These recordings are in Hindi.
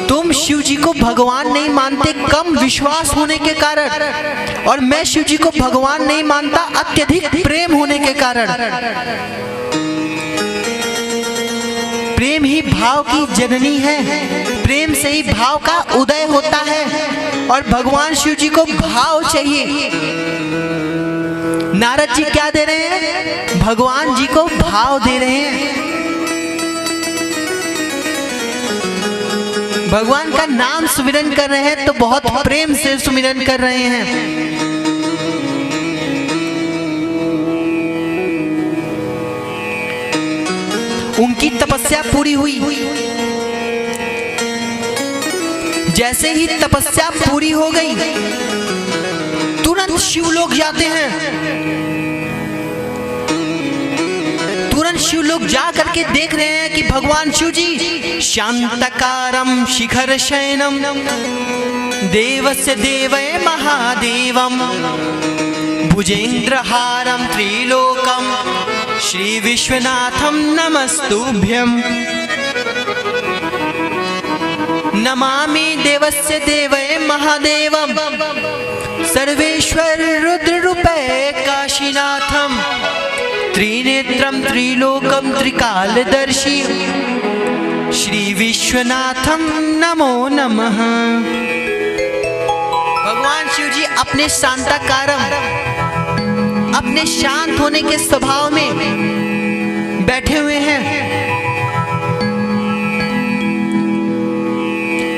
तुम शिव जी को भगवान नहीं मानते कम विश्वास होने के कारण, और मैं शिव जी को भगवान नहीं मानता अत्यधिक प्रेम होने के कारण। प्रेम ही भाव की जननी है, प्रेम से ही भाव का उदय होता है, और भगवान शिव जी को भाव चाहिए। नारद जी क्या दे रहे हैं? भगवान जी को भाव दे रहे हैं। भगवान का नाम सुमिरन कर रहे हैं तो बहुत प्रेम से सुमिरन कर रहे हैं। उनकी तपस्या पूरी हुई। जैसे ही तपस्या पूरी हो गई, तुरंत शिवलोक जाते हैं। तुरंत शिवलोक जा करके देख रहे हैं कि भगवान शिव जी शांतकारम शिखर शयनम देवस्य देवय महादेवम भुजेंद्रहारम त्रिलोकम श्री विश्वनाथम नमस्तुभ्यम नमामि देवस्य देवय महादेवम सर्वेश्वर रुद्र रूपे काशीनाथम त्रिनेत्रम त्रिलोकम त्रिकालदर्शी श्री विश्वनाथम नमो नमः। भगवान शिव जी अपने शांताकारम, अपने शांत होने के स्वभाव में बैठे हुए हैं,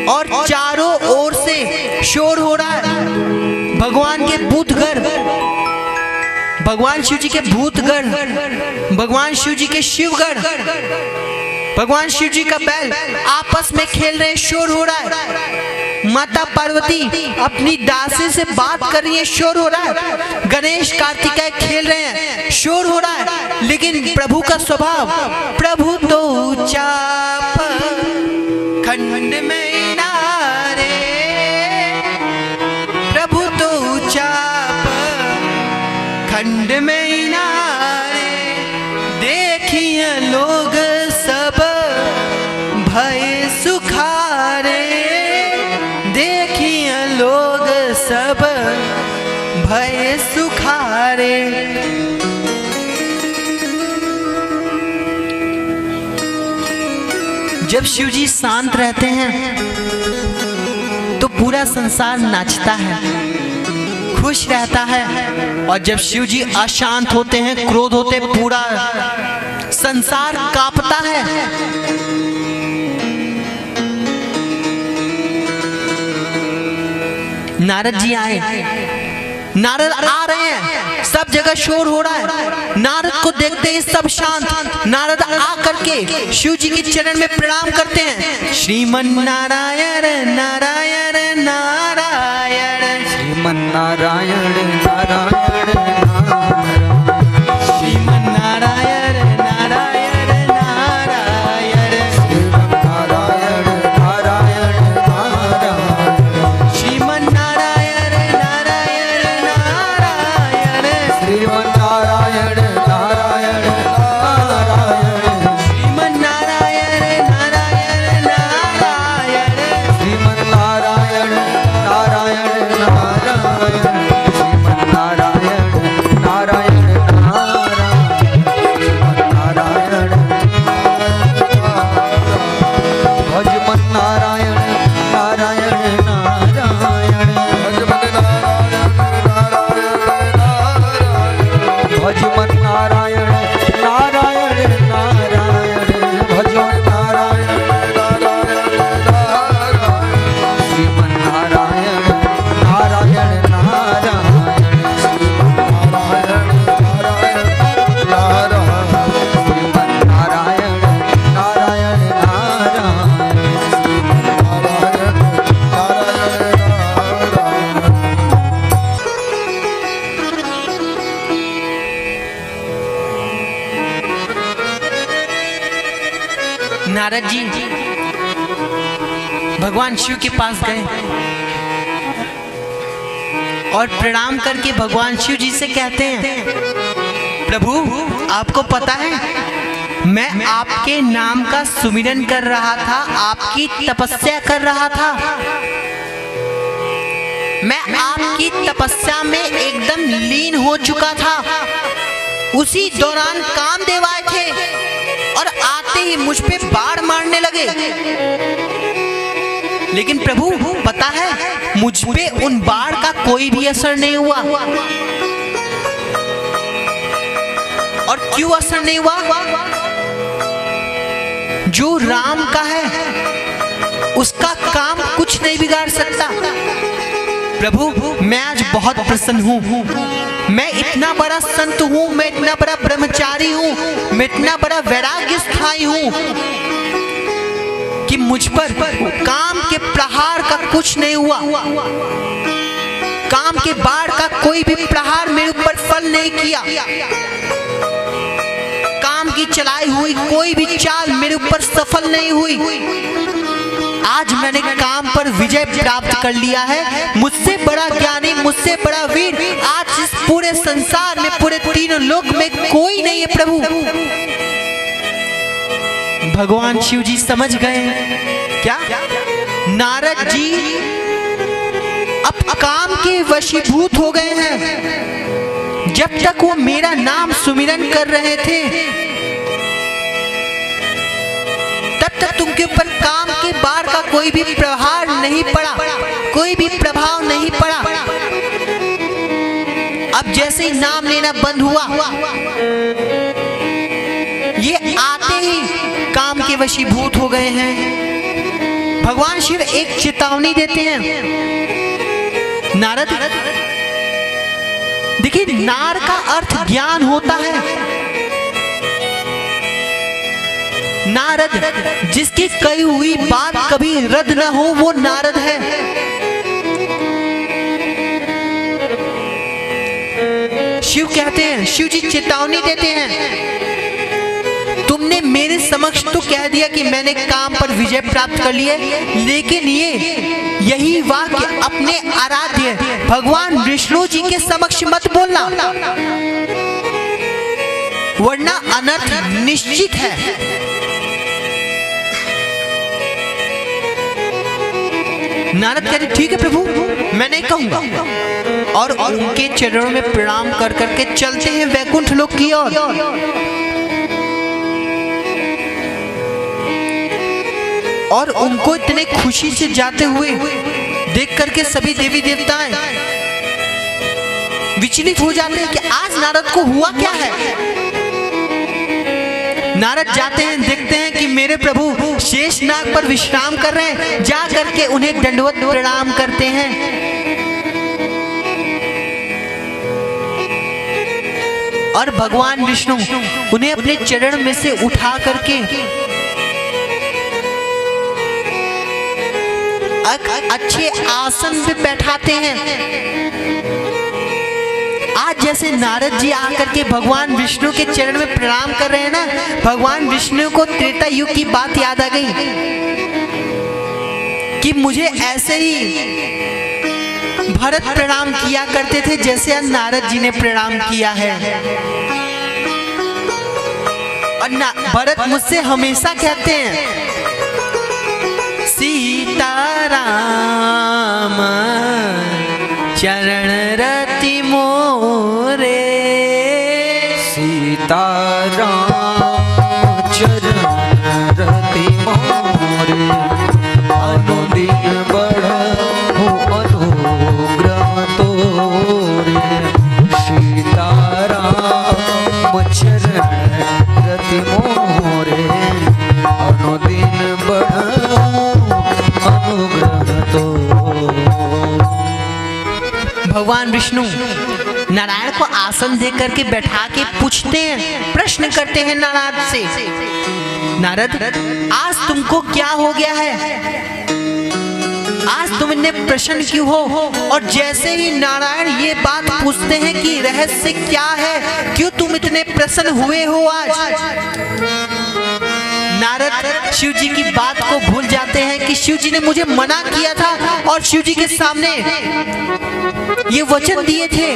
और चारों ओर से शोर हो रहा है। भगवान के भूतगण, भगवान शिव जी के भूतगण, भगवान शिव जी के शिवगण, भगवान शिव जी का बैल आपस में खेल रहे हैं, शोर हो रहा है। माता पार्वती अपनी दासी से बात कर रही है, शोर हो रहा है। गणेश कार्तिकेय खेल रहे हैं, शोर हो रहा है। लेकिन प्रभु का स्वभाव, प्रभु तो चाप खंड में नारे, प्रभु तो चाप खंड में नारे, देखिए लोग सब भय सुखारे, देखिए लोग सब भय सुखारे। जब शिव जी शांत रहते हैं तो पूरा संसार नाचता है, खुश रहता है, और जब शिव जी अशांत होते हैं, क्रोध होते, पूरा संसार कांपता है। नारद जी आए, नारद आ रहे हैं, सब जगह शोर हो रहा है। नारद को देखते ही सब शांत। नारद आ करके शिव जी के चरण में प्रणाम करते हैं। श्रीमन नारायण नारायण नारायण, श्रीमन नारायण नारायण श्रीमन नारायण नारायण नारायण, श्रीमन नारायण नारायण नारायण, श्रीमन नारायण नारायण नारायण, श्रीमन नारायण नारायण नारायण, श्रीमन नारायण नारायण नारायण, श्रीमन नारायण नारायण नारायण, श्रीमन नारायण नारायण नारायण, श्रीमन नारायण भजमन नारायण नारायण नारायण, भजमन नारायण नारायण नारायण, भजमन नारायण श्रीमन नारायण नारायण नारायण, श्रीमन नारायण नारायण नारायण, नारद जी भगवान शिव के पास गए और प्रणाम करके भगवान शिव जी से कहते हैं, प्रभु आपको पता है मैं आपके नाम का सुमिरन कर रहा था, आपकी तपस्या कर रहा था। मैं आपकी तपस्या में एकदम लीन हो चुका था। उसी दौरान कामदेव आए थे और आते ही मुझ पे बाढ़ मारने लगे। लेकिन प्रभु पता है, मुझ पे उन बाढ़ का कोई भी असर नहीं हुआ। और क्यों असर नहीं हुआ? जो राम का है उसका काम कुछ नहीं बिगाड़ सकता। प्रभु मैं आज बहुत प्रसन्न हूँ। मैं इतना बड़ा संत हूँ, मैं इतना बड़ा ब्रह्मचारी हूँ, मैं इतना बड़ा वैराग्य स्थायी हूँ कि मुझ पर काम के प्रहार का कुछ नहीं हुआ। काम के बाढ़ का कोई भी प्रहार मेरे ऊपर फल नहीं किया। काम की चलाई हुई कोई भी चाल मेरे ऊपर सफल नहीं हुई। आज मैंने काम पर विजय प्राप्त कर लिया है। मुझसे बड़ा ज्ञानी, मुझसे बड़ा वीर आज इस पूरे संसार में, पूरे तीनों लोक में कोई नहीं है प्रभु। भगवान शिव जी समझ गए क्या? नारद जी अब काम के वशीभूत हो गए हैं। जब तक वो मेरा नाम सुमिरन कर रहे थे तब तक तुमके ऊपर काम के बाढ़ का कोई भी प्रहार नहीं पड़ा, कोई भी प्रभाव नहीं पड़ा। अब जैसे ही नाम लेना बंद हुआ, ये आते ही काम के वशीभूत हो गए हैं। भगवान शिव एक चेतावनी देते हैं। नारद, देखिए नार का अर्थ ज्ञान होता है। नारद जिसकी कही हुई बात कभी रद्द न हो, वो नारद है। शिव कहते हैं, शिव जी चेतावनी देते हैं, तुमने मेरे समक्ष तो कह दिया कि मैंने काम पर विजय प्राप्त कर लिया, लेकिन यही वाक्य अपने आराध्य भगवान विष्णु जी के समक्ष मत बोलना, वरना अनर्थ निश्चित है। नारद कहते ठीक है प्रभु, मैं नहीं कहूंगा। और उनके चरणों में प्रणाम कर करके चलते हैं वैकुंठ लोक की ओर। और उनको इतने खुशी से जाते हुए देख करके सभी देवी देवताएं विचलित हो जाते हैं कि आज नारद को हुआ क्या है। नारद जाते हैं, देखते हैं कि मेरे प्रभु शेषनाग पर विश्राम कर रहे हैं। जा करके उन्हें दंडवत प्रणाम करते हैं। और भगवान विष्णु उन्हें अपने चरण में से उठा करके अच्छे आसन पे बैठाते हैं। आज जैसे नारद जी आकर के भगवान विष्णु के चरण में प्रणाम कर रहे हैं ना, भगवान विष्णु को त्रेता युग की बात याद आ गई कि मुझे ऐसे ही भरत प्रणाम किया करते थे जैसे आज नारद जी ने प्रणाम किया है। और भरत मुझसे हमेशा कहते हैं सीताराम चरण रति मोरे, सीताराम चरण रति मोरे, अनुदिन बढ़ो अनुग्रह तोरे। सीताराम चरण रति मोरे, अनुदिन बढ़ो अनुग्रह तोरे। भगवान विष्णु नारायण को आसन देकर के बैठा के पूछते हैं, प्रश्न करते हैं नारद से, नारद आज तुमको क्या हो गया है? आज तुम इतने प्रसन्न क्यों हो? और जैसे ही नारायण ये बात पूछते हैं कि रहस्य क्या है, क्यों तुम इतने प्रसन्न हुए हो आज? नारद शिव जी की बात को भूल जाते हैं कि शिव जी ने मुझे मना किया था और शिव जी के सामने ये वचन दिए थे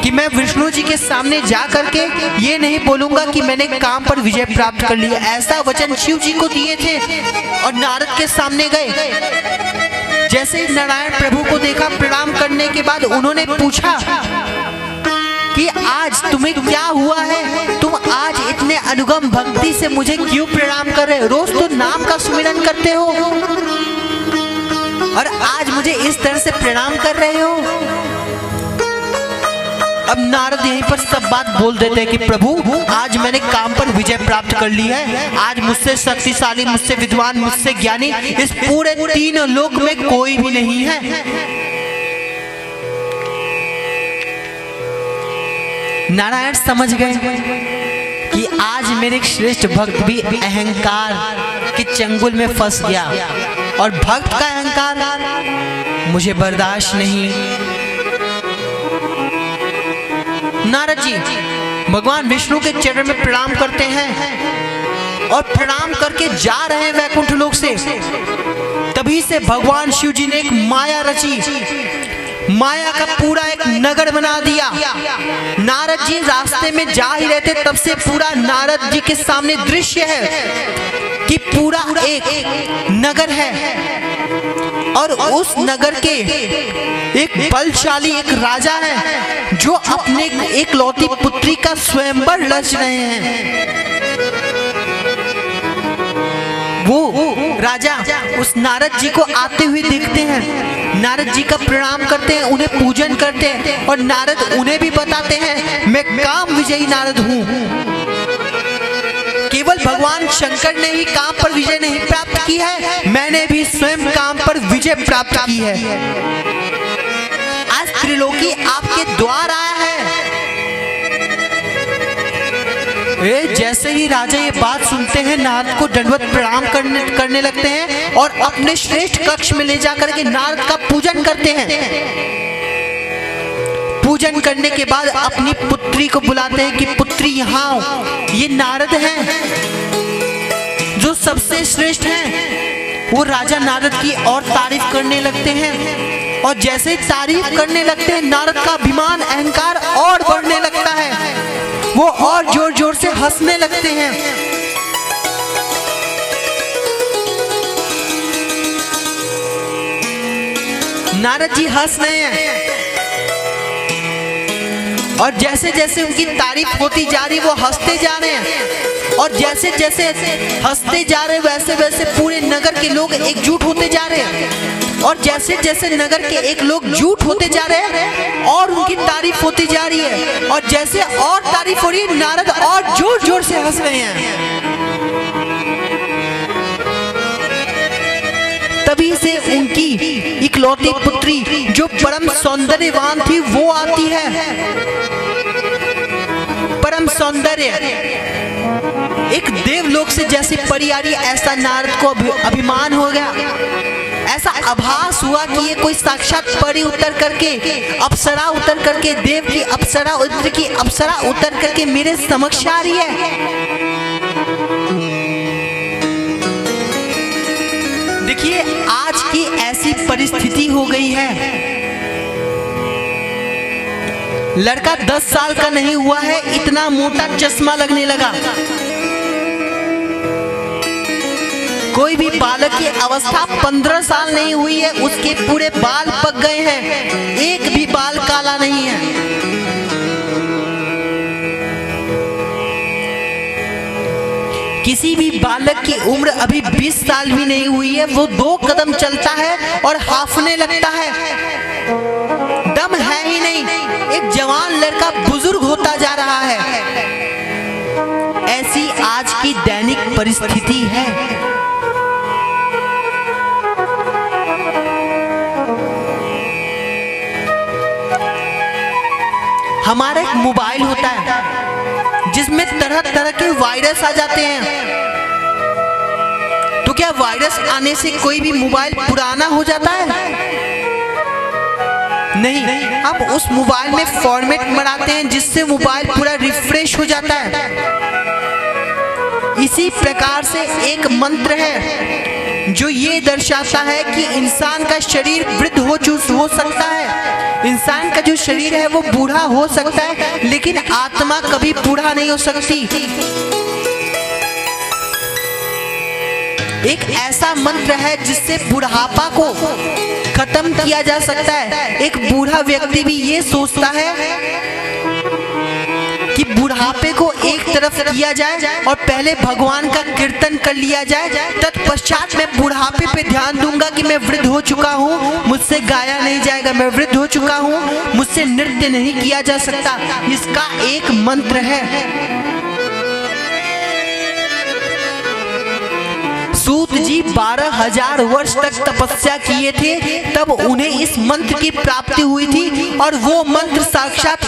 कि मैं विष्णु जी के सामने जा करके ये नहीं बोलूंगा कि मैंने काम पर विजय प्राप्त कर लिया। ऐसा वचन शिव जी को दिए थे और नारद के सामने गए। जैसे ही नारायण प्रभु को देखा, प्रणाम करने के बाद उन्होंने पूछा कि आज तुम्हें क्या हुआ है, तुम आज इतने अनुगम भक्ति से मुझे क्यों प्रणाम कर रहे हो? रोज तो नाम का सुमिरन करते हो और आज मुझे इस तरह से प्रणाम कर रहे हो। अब नारद यहीं पर सब बात बोल देते हैं कि प्रभु आज मैंने काम पर विजय प्राप्त कर ली है। आज मुझसे शक्तिशाली, मुझसे विद्वान, मुझसे ज्ञानी इस पूरे 3 लोक में कोई भी नहीं है। नारायण समझ गए कि आज मेरे एक श्रेष्ठ भक्त भी अहंकार के चंगुल में फंस गया और भक्त का अहंकार मुझे बर्दाश्त नहीं। नारद जी भगवान विष्णु के चरण में प्रणाम करते हैं और प्रणाम करके जा रहे हैं वैकुंठ लोक से। तभी से भगवान शिव जी ने एक माया रची, माया का पूरा एक नगर बना दिया। नारद जी रास्ते में जा ही रहते, तब से पूरा नारद जी के सामने दृश्य है कि पूरा एक नगर है और उस नगर के एक बलशाली एक राजा है जो अपने एक लौती पुत्री का स्वयंवर रच रहे हैं। वो राजा उस नारद जी को आते हुए देखते हैं, नारद जी का प्रणाम करते हैं, उन्हें पूजन करते हैं और नारद उन्हें भी बताते हैं मैं काम विजयी नारद हूँ। केवल भगवान शंकर ने ही काम पर विजय नहीं प्राप्त की है, मैंने भी स्वयं काम पर विजय प्राप्त की है। आज त्रिलोकी आपके द्वार आया है। जैसे ही राजा ये बात सुनते हैं, नारद को दंडवत प्रणाम करने लगते हैं और अपने श्रेष्ठ कक्ष में ले जाकर के नारद का पूजन करते हैं। पूजन करने के बाद अपनी पुत्री को बुलाते हैं कि पुत्री यहाँ आओ। ये नारद हैं जो सबसे श्रेष्ठ हैं। वो राजा नारद की और तारीफ करने लगते हैं और जैसे तारीफ करने लगते हैं, नारद का अभिमान अहंकार और बढ़ने लगता है। वो और जोर जोर से हंसने लगते हैं। नारद जी हंस रहे हैं और जैसे जैसे उनकी तारीफ होती जा रही, वो हंसते जा रहे हैं और जैसे जैसे हंसते जा रहे वैसे वैसे पूरे नगर के लोग एकजुट होते जा रहे हैं और जैसे जैसे नगर के एक लोग जुट होते जा रहे हैं और उनकी तारीफ होती जा रही है और जैसे और तारीफ हो रही है, नारद और जोर जोर से हंस रहे हैं। तभी से उनकी इकलौती पुत्री जो परम सौंदर्यवान थी वो आती है। परम सौंदर्य एक देवलोक से जैसी परी आ रही, ऐसा नारद को अभिमान हो गया। ऐसा आभास हुआ कि ये कोई साक्षात परी उतर करके, अप्सरा उतर करके, देव की अप्सरा उतर करके मेरे समक्ष आ रही है। देखिए आज की ऐसी परिस्थिति हो गई है, लड़का 10 साल का नहीं हुआ है, इतना मोटा चश्मा लगने लगा। कोई भी बालक की अवस्था 15 साल नहीं हुई है, उसके पूरे बाल पक गए हैं, एक भी बाल काला नहीं है। किसी भी बालक की उम्र अभी 20 साल भी नहीं हुई है, वो 2 कदम चलता है और हांफने लगता है, दम है ही नहीं। एक जवान लड़का बुजुर्ग होता जा रहा है। ऐसी आज की दैनिक परिस्थिति है। हमारा एक मोबाइल होता है जिसमें तरह तरह के वायरस आ जाते हैं। तो क्या वायरस आने से कोई भी मोबाइल पुराना हो जाता है? नहीं, आप उस मोबाइल में फॉर्मेट मराते हैं जिससे मोबाइल पूरा रिफ्रेश हो जाता है। इसी प्रकार से एक मंत्र है, जो ये दर्शाता है कि इंसान का शरीर वृद्ध हो सकता है, इंसान का जो शरीर है वो बूढ़ा हो सकता है, लेकिन आत्मा कभी बूढ़ा नहीं हो सकती। एक ऐसा मंत्र है जिससे बुढ़ापा को खत्म किया जा सकता है। एक बूढ़ा व्यक्ति भी ये सोचता है कि बुढ़ापे को एक तरफ किया जाए और पहले भगवान का कीर्तन कर लिया जाए, तत्पश्चात मैं बुढ़ापे पे ध्यान दूंगा कि मैं वृद्ध हो चुका हूँ, मुझसे गाया नहीं जाएगा, मैं वृद्ध हो चुका हूँ, मुझसे नृत्य नहीं किया जा सकता। इसका एक मंत्र है। सूत जी 12,000 वर्ष तक तपस्या किए थे, तब उन्हें इस मंत्र की प्राप्ति हुई थी, और वो मंत्र साक्षात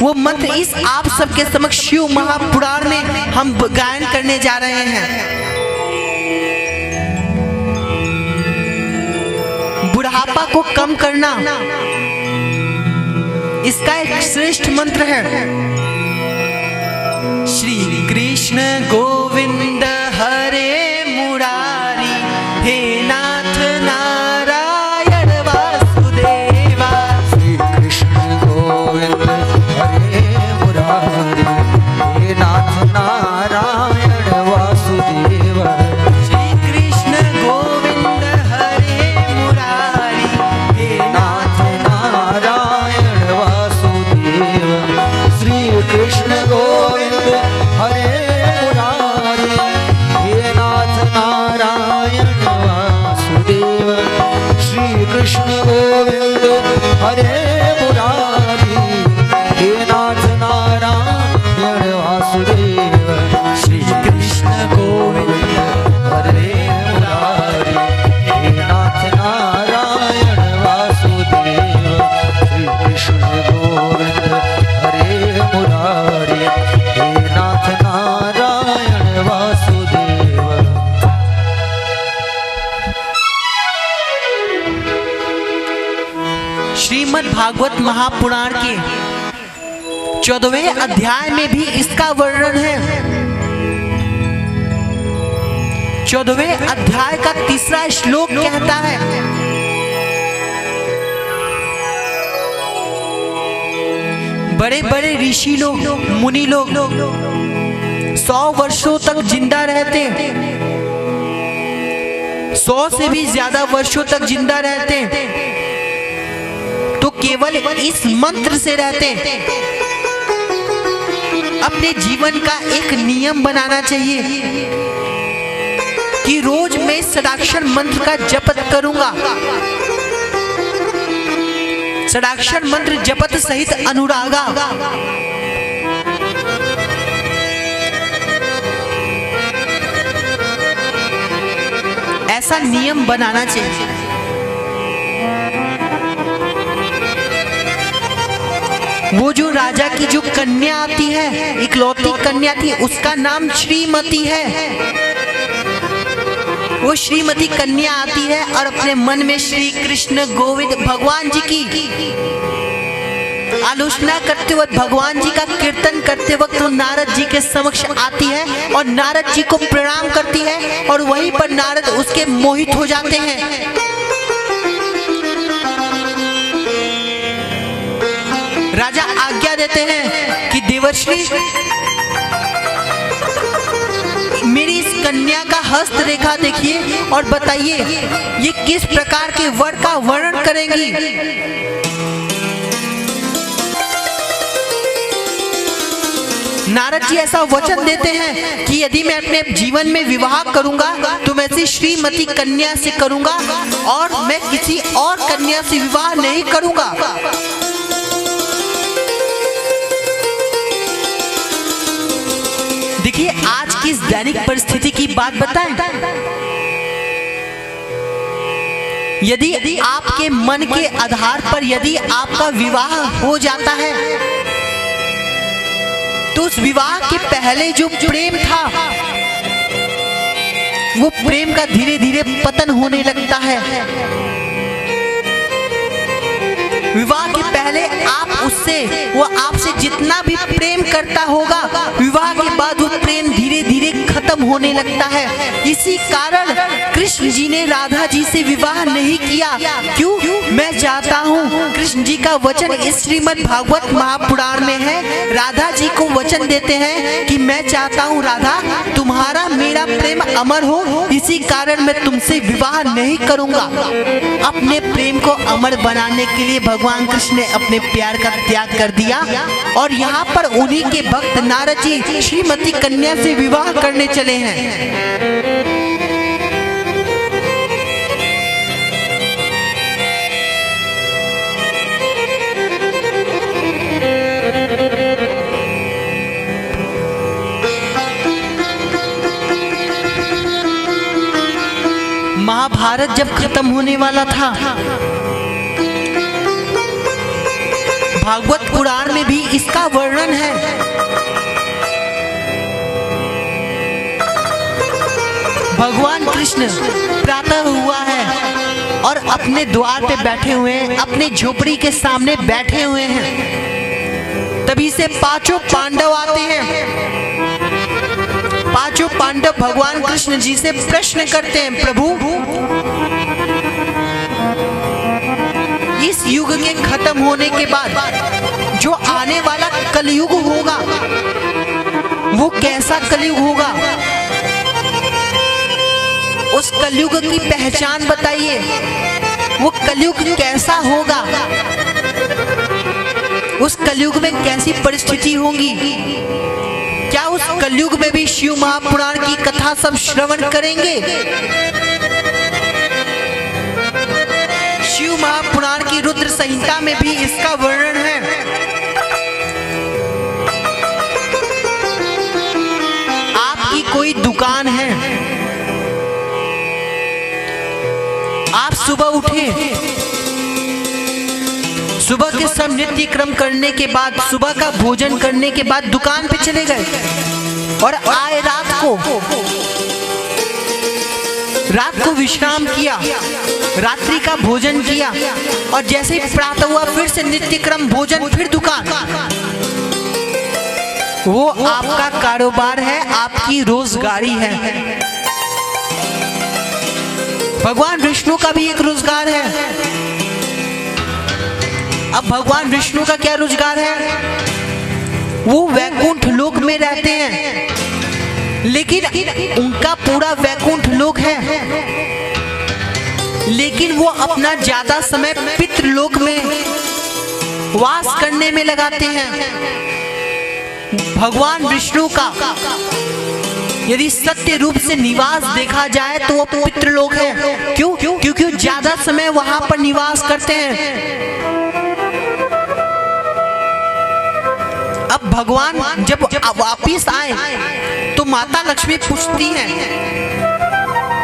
वो मंत्र इस आप सबके समक्ष शिव महापुराण में हम गायन करने जा रहे हैं। बुढ़ापा को कम करना इसका एक श्रेष्ठ मंत्र है। श्री कृष्ण गोविंद हरे मुरारी, हे नाथ नारायण वासुदेवा। श्री कृष्ण गोविंद हरे मुरारी, हे नाथ नारायण वासुदेवा। श्री कृष्ण गोविंद हरे मुरारी, हे नाथ नारायण वासुदेवा। श्री कृष्ण गोविंद हरे मुरारी, हे नाथ नारायण वासुदेव। श्री कृष्ण गोविंद हरे मुरारी, हे नाथ नारायण वासुदेव। श्री कृष्ण गोविंद हरे मुरारी, हे नाथ नारायण वासुदेव। श्री कृष्ण गोविंद हरे मुरारी, हे नाथ नारायण वासुदेव। श्रीमद् भागवत महापुराण के 14वें अध्याय में भी इसका वर्णन है। 14वें अध्याय का 3रा श्लोक कहता है, बड़े बड़े ऋषि लोग, मुनि लोग 100 वर्षों तक जिंदा रहते, 100 से भी ज्यादा वर्षों तक जिंदा रहते, तो केवल इस मंत्र से रहते। अपने जीवन का एक नियम बनाना चाहिए कि रोज मैं षडाक्षर मंत्र का जप करूंगा। षडाक्षर मंत्र जपत सहित अनुरागा। ऐसा नियम बनाना चाहिए। वो जो राजा की जो कन्या आती है, इकलौती कन्या थी, उसका नाम श्रीमती है। वो श्रीमती कन्या आती है और अपने मन में श्री कृष्ण गोविंद भगवान जी की आलोचना करते वक्त, भगवान जी का कीर्तन करते वक्त वो नारद जी के समक्ष आती है और नारद जी को प्रणाम करती है, और वहीं पर नारद उसके मोहित हो जाते हैं। राजा आज्ञा देते हैं कि देवर्षि, मेरी इस कन्या का हस्त रेखा देखिए और बताइए ये किस प्रकार के वर का वर्णन करेंगी। नारद जी ऐसा वचन देते हैं कि यदि मैं अपने जीवन में विवाह करूंगा तो मैं ऐसी श्रीमती कन्या से करूंगा और मैं किसी और कन्या से विवाह नहीं करूंगा। देखिए आज की इस दैनिक परिस्थिति की बात बताएं। यदि आपके मन के आधार पर यदि आपका विवाह हो जाता है तो उस विवाह के पहले जो प्रेम था वो प्रेम का धीरे धीरे पतन होने लगता है। विवाह के पहले आप उससे से, वो आपसे जितना भी प्रेम करता होगा, विवाह के बाद वो प्रेम धीरे धीरे खत्म होने लगता है। इसी कारण कृष्ण जी ने राधा जी से विवाह नहीं किया। क्यों? मैं चाहता हूँ, कृष्ण जी का वचन इस श्रीमद् भागवत महापुराण में है। राधा जी को वचन देते हैं कि मैं चाहता हूँ राधा, तुम्हारा मेरा प्रेम अमर हो, इसी कारण मैं तुमसे विवाह नहीं करूंगा। अपने प्रेम को अमर बनाने के लिए भगवान कृष्ण ने अपने प्यार का त्याग कर दिया और यहाँ पर उन्हीं के भक्त नारद जी श्रीमती कन्या से विवाह करने चले हैं। महाभारत जब खत्म होने वाला था, भागवत पुराण में भी इसका वर्णन है। भगवान कृष्ण प्रातः हुआ है और अपने द्वार पे बैठे हुए हैं, अपने झोपड़ी के सामने बैठे हुए हैं। तभी से पांचों पांडव आते हैं। पांचों पांडव भगवान कृष्ण जी से प्रश्न करते हैं, प्रभु इस युग के खत्म होने के बाद जो आने वाला कलयुग होगा वो कैसा कलयुग होगा? उस कलयुग की पहचान बताइए, वो कलयुग कैसा होगा? उस कलयुग में कैसी परिस्थिति होगी? क्या उस कलयुग में भी शिव महापुराण की कथा सब श्रवण करेंगे? शिव महापुराण की रुद्र संहिता में भी इसका वर्णन है। आपकी कोई दुकान है, आप सुबह उठे, सुबह के सब नित्य क्रम करने के बाद, सुबह का भोजन करने के बाद दुकान पे चले गए और आए रात को विश्राम किया, रात्रि का भोजन किया और जैसे ही प्रातः हुआ फिर से नित्य क्रम भोजन, फिर दुकान। वो आपका कारोबार है, आपकी रोजगारी है। भगवान विष्णु का भी एक रोजगार है। अब भगवान विष्णु का क्या रोजगार है? वो वैकुंठ लोक में रहते हैं, लेकिन उनका पूरा वैकुंठ लोक है, लेकिन वो अपना ज्यादा समय पितृलोक में वास करने में लगाते हैं। भगवान विष्णु का यदि सत्य रूप से निवास देखा जाए तो वो पितृलोक है। क्यों? क्योंकि वो ज्यादा समय वहां पर निवास करते हैं। अब भगवान जब वापिस आए तो माता लक्ष्मी पूछती हैं,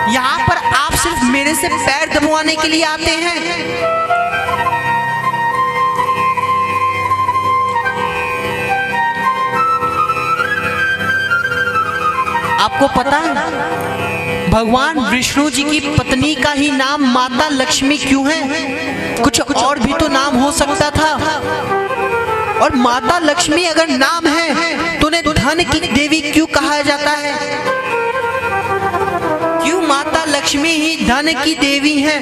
यहाँ पर आप सिर्फ मेरे से पैर दबवाने के लिए आते हैं? आपको पता है भगवान विष्णु जी की पत्नी का ही नाम माता लक्ष्मी क्यों है? कुछ और भी तो नाम हो सकता था। और माता लक्ष्मी अगर नाम है तो उन्हें धन की देवी क्यों कहा जाता है? क्यों माता लक्ष्मी ही धन की देवी हैं?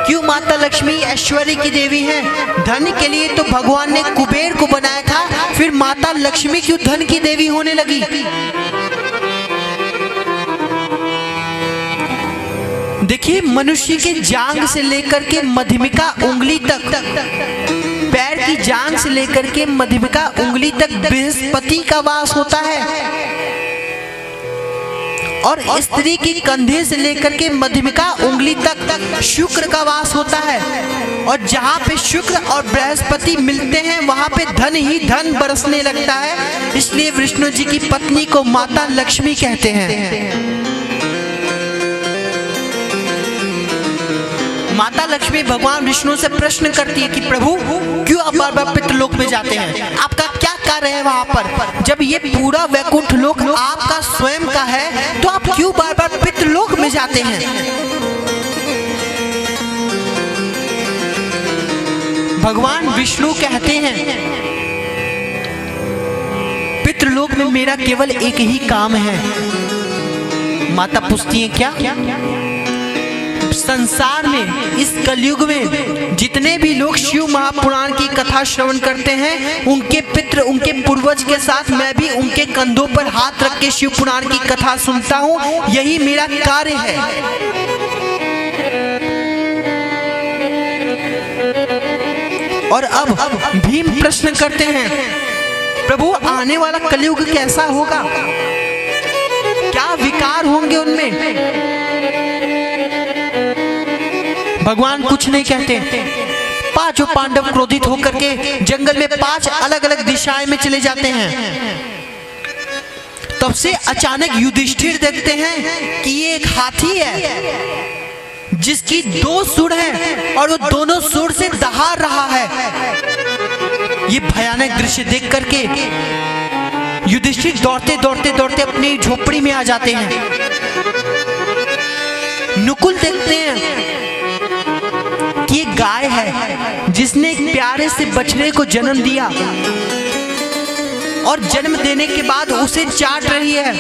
क्यों माता लक्ष्मी ऐश्वर्य की देवी हैं? धन के लिए तो भगवान ने कुबेर को बनाया था, फिर माता लक्ष्मी क्यों धन की देवी होने लगी? देखिए, मनुष्य के जांग से लेकर के मध्यमिका उंगली तक, पैर की जांग से लेकर के मध्यमिका उंगली तक बृहस्पति का वास होता है और स्त्री की कंधे से लेकर के मध्यमिका उंगली तक शुक्र का वास होता है। और जहाँ पे शुक्र और बृहस्पति मिलते हैं वहाँ पे धन ही धन बरसने लगता है। इसलिए विष्णु जी की पत्नी को माता लक्ष्मी कहते हैं। माता लक्ष्मी भगवान विष्णु से प्रश्न करती है कि प्रभु क्यों आप बार बार पितृलोक में जाते हैं? आपका क्या कार्य है वहां पर? जब ये पूरा वैकुंठ लोक आपका स्वयं का है तो आप क्यों बार बार पितृलोक में जाते हैं? भगवान विष्णु कहते हैं, पितृलोक में मेरा केवल एक ही काम है। माता पूछती है क्या? संसार में इस कलयुग में जितने भी लोग शिव महापुराण की कथा श्रवण करते हैं, उनके पितृ, उनके पूर्वज के साथ मैं भी उनके कंधों पर हाथ रख के शिव पुराण की कथा सुनता हूँ। यही मेरा कार्य है। और अब भीम प्रश्न करते हैं, प्रभु आने वाला कलयुग कैसा होगा? क्या विकार होंगे उनमें? भगवान कुछ नहीं कहते। पांचों पांडव क्रोधित होकर के जंगल में 5 अलग अलग दिशाएं में चले जाते हैं। तब से अचानक युधिष्ठिर देखते हैं कि ये एक हाथी है जिसकी 2 सूंड हैं और वो दोनों सूंड से दहाड़ रहा है। ये भयानक दृश्य देख करके युधिष्ठिर दौड़ते दौड़ते दौड़ते अपनी झोपड़ी में आ जाते हैं। नकुल देखते हैं कि ये गाय है जिसने एक प्यारे से बछड़े को जन्म दिया और जन्म देने के बाद उसे चाट रही है।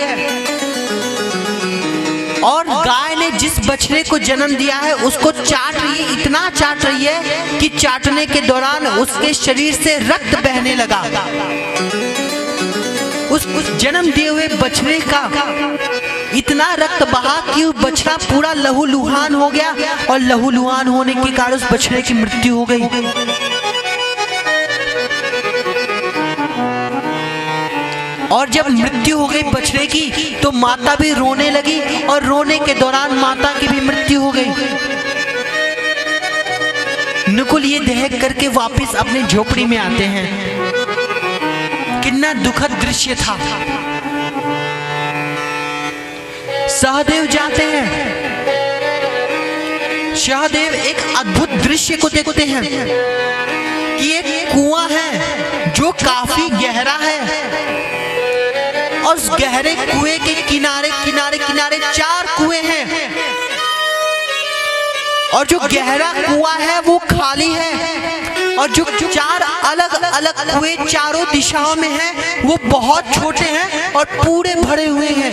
और गाय ने जिस बछड़े को जन्म दिया है उसको चाट रही है, इतना चाट रही है कि चाटने के दौरान उसके शरीर से रक्त बहने लगा। उस जन्म दिए हुए बछड़े का इतना रक्त बहा कि वो बछड़ा पूरा लहूलुहान हो गया और लहूलुहान होने के कारण उस बछड़े की मृत्यु हो गई। और जब मृत्यु हो गई बछड़े की तो माता भी रोने लगी और रोने के दौरान माता की भी मृत्यु हो गई। नकुल ये देख करके वापस अपने झोपड़ी में आते हैं। कितना दुखद दृश्य था। सहदेव जाते हैं। सहदेव एक अद्भुत दृश्य को देखते हैं कि एक कुआं है जो काफी गहरा है और उस गहरे कुएं के किनारे किनारे किनारे 4 कुएं हैं और जो गहरा कुआं है वो खाली है और जो 4 अलग अलग कुएं चारों दिशाओं में हैं वो बहुत छोटे हैं और पूरे भरे हुए हैं।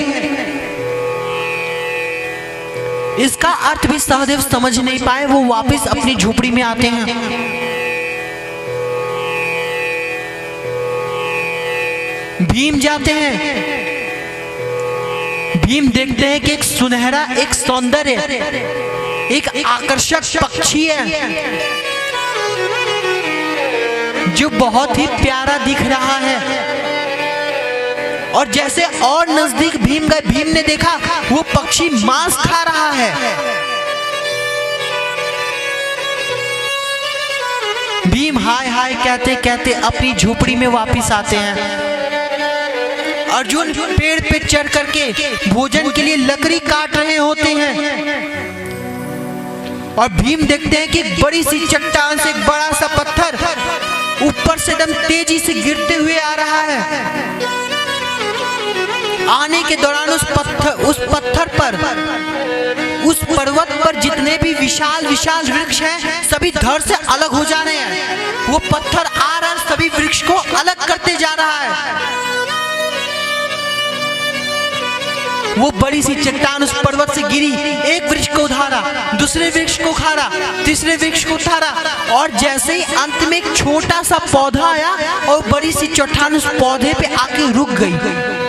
इसका अर्थ भी सहदेव समझ नहीं पाए। वो वापस अपनी झोपड़ी में आते हैं। भीम जाते हैं। भीम देखते हैं कि एक सुनहरा, एक सौंदर्य, एक आकर्षक पक्षी है जो बहुत ही प्यारा दिख रहा है। और जैसे और नजदीक भीम गए, भीम ने देखा वो पक्षी मांस खा रहा है। भीम हाय हाय कहते कहते अपनी झोपड़ी में वापस आते हैं। अर्जुन पेड़ पे चढ़ करके भोजन के लिए लकड़ी काट रहे होते हैं और भीम देखते हैं कि बड़ी सी चट्टान से एक बड़ा सा पत्थर ऊपर से एकदम तेजी से गिरते हुए आ रहा है। आने के दौरान उस पत्थर पर, उस पर्वत पर जितने भी विशाल विशाल वृक्ष हैं सभी धड़ से अलग हो जा रहे हैं। वो पत्थर आ रहा है, सभी वृक्ष को अलग करते जा रहा है। वो बड़ी सी चट्टान उस पर्वत से गिरी, एक वृक्ष को उठारा, दूसरे वृक्ष को उठारा, तीसरे वृक्ष को उठारा और जैसे ही अंत में एक छोटा सा पौधा आया और बड़ी सी चट्टान उस पौधे पे आके रुक गई।